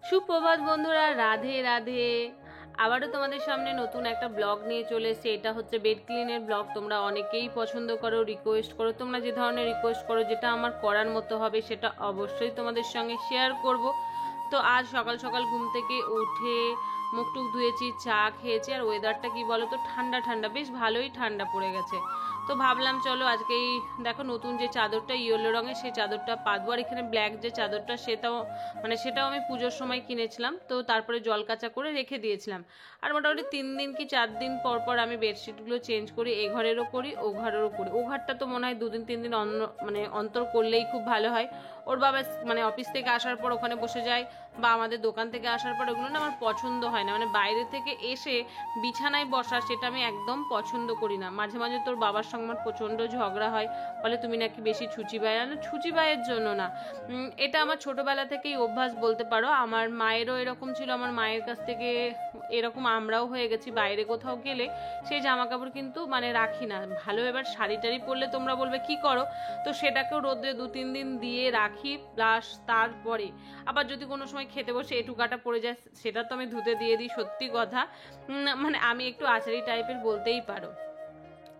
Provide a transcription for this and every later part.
সুপ্রভাত বন্ধুরা, রাধে রাধে। আবারও তোমাদের সামনে নতুন একটা ব্লগ নিয়ে চলে এসেছে। এটা হচ্ছে বেড ক্লিনের ব্লগ। তোমরা অনেকেই পছন্দ করো, রিকোয়েস্ট করো। তোমরা যে ধরনের রিকোয়েস্ট করো, যেটা আমার করার মতো হবে সেটা অবশ্যই তোমাদের সঙ্গে শেয়ার করব। তো আজ সকাল সকাল ঘুম থেকে উঠে মুখ টুক ধুয়েছি, চা খেয়েছি। আর ওয়েদারটা কি বলো তো, ঠান্ডা ঠান্ডা, বেশ ভালোই ঠান্ডা পড়ে গেছে। তো ভাবলাম চলো আজকে এই দেখো নতুন যে চাদরটা ইয়েলো রঙের, সেই চাদরটা পাতবো। আর এখানে ব্ল্যাক যে চাদরটা সেটাও আমি পুজোর সময় কিনেছিলাম। তো তারপরে জল কাচা করে রেখে দিয়েছিলাম। আর মোটামুটি 3 দিন কি 4 দিন পর পর আমি বেডশিটগুলো চেঞ্জ করি। এ ঘরেরও করি, ও ঘরেরও করি। ও ঘরটা তো মনে হয় 2 দিন 3 দিন অন্তর করলেই খুব ভালো হয়। ওর বাবা অফিস থেকে আসার পর ওখানে বসে যায়, বা আমাদের দোকান থেকে আসার পর, ওগুলো না আমার পছন্দ হয় না। বাইরে থেকে এসে বিছানায় বসা, সেটা আমি একদম পছন্দ করি না। মাঝে মাঝে তোর বাবার সঙ্গে আমার প্রচণ্ড ঝগড়া হয়, বলে তুমি নাকি বেশি ছুচি বায়। না, ছুচি বায়ের জন্য না, এটা আমার ছোটবেলা থেকেই অভ্যাস বলতে পারো। আমার মায়েরও এরকম ছিল। আমার মায়ের কাছ থেকে এরকম আমরাও হয়ে গেছি। বাইরে কোথাও গেলে সেই জামা কাপড় কিন্তু রাখি না ভালো। এবার শাড়ি টাড়ি পরলে তোমরা বলবে কি করো, তো সেটাকেও রোদে 2-3 দিন দিয়ে রাখি। প্লাস তারপরে আবার যদি কোনো সময় খেতে বসে এটুকাটা পড়ে যায়, সেটা তো আমি ধুতে দিয়ে দিই। সত্যি কথা, আমি একটু আচারি টাইপের বলতেই পারো।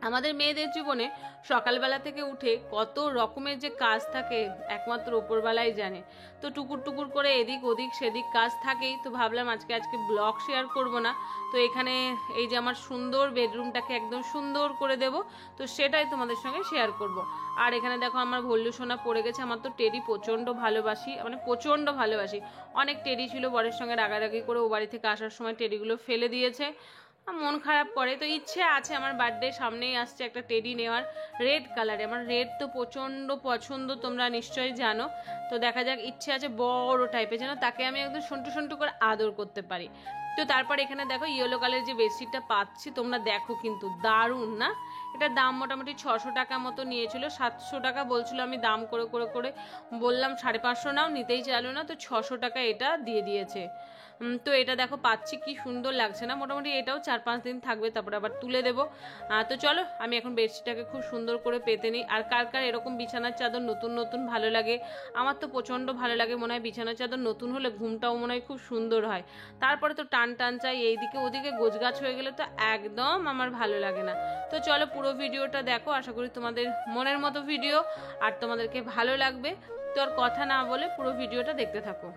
আমাদের মেয়েদের জীবনে সকালবেলা থেকে উঠে কত রকমের যে কাজ থাকে একমাত্র উপরবেলাই জানে। তো টুকুর টুকুর করে এদিক ওদিক সেদিক কাজ থাকেই। তো ভাবলাম আজকে ব্লগ শেয়ার করব না। তো এখানে এই যে আমার সুন্দর বেডরুমটাকে একদম সুন্দর করে দেব, তো সেটাই তোমাদের সঙ্গে শেয়ার করব। আর এখানে দেখো আমার ভল্লু সোনা পড়ে গেছে। আমার তো টেডি প্রচণ্ড ভালোবাসি, প্রচণ্ড ভালোবাসি। অনেক টেডি ছিল, বরের সঙ্গে রাগারাগি করে ও বাড়ি থেকে আসার সময় টেডিগুলো ফেলে দিয়েছে। মন খারাপ করে। তো ইচ্ছে আছে আমার বার্থডে সামনেই আসছে, একটা টেডি নেওয়ার, রেড কালারে। আমার রেড তো প্রচণ্ড পছন্দ, তোমরা নিশ্চয়ই জানো। তো দেখা যাক, ইচ্ছে আছে বড় টাইপের, যেন তাকে আমি একদম সন্টু সন্টু করে আদর করতে পারি। তো তারপর এখানে দেখো ইয়েলো কালারের যে বেডশিটটা পাচ্ছি, তোমরা দেখো কিন্তু দারুণ না? এটার দাম মোটামুটি 600 টাকা মতো নিয়েছিল। 700 টাকা বলছিল, আমি দাম করে করে করে বললাম 550 নাও, নিতেই চাইলো না। তো 600 টাকা এটা দিয়ে দিয়েছে। তো এটা দেখো পাচ্ছি, কি সুন্দর লাগছে না? মোটামুটি এটাও 4-5 দিন থাকবে, তারপর আবার তুলে দেবো। তো চলো আমি এখন বেডশিটটাকে খুব সুন্দর করে পেতে নিই। আর কার কার এরকম বিছানার চাদর নতুন নতুন ভালো লাগে? আমার তো প্রচণ্ড ভালো লাগে। মনে হয় বিছানার চাদর নতুন হলে ঘুমটাও মনে হয় খুব সুন্দর হয়। তারপরে তো টান টান চাই, এইদিকে ওদিকে গোছগাছ হয়ে গেলে তো একদম আমার ভালো লাগে না। তো চলো পুরো ভিডিওটা দেখো, আশা করি তোমাদের মনের মতো ভিডিও, আর তোমাদেরকে ভালো লাগবে। তো আর কথা না বলে পুরো ভিডিওটা দেখতে থাকো।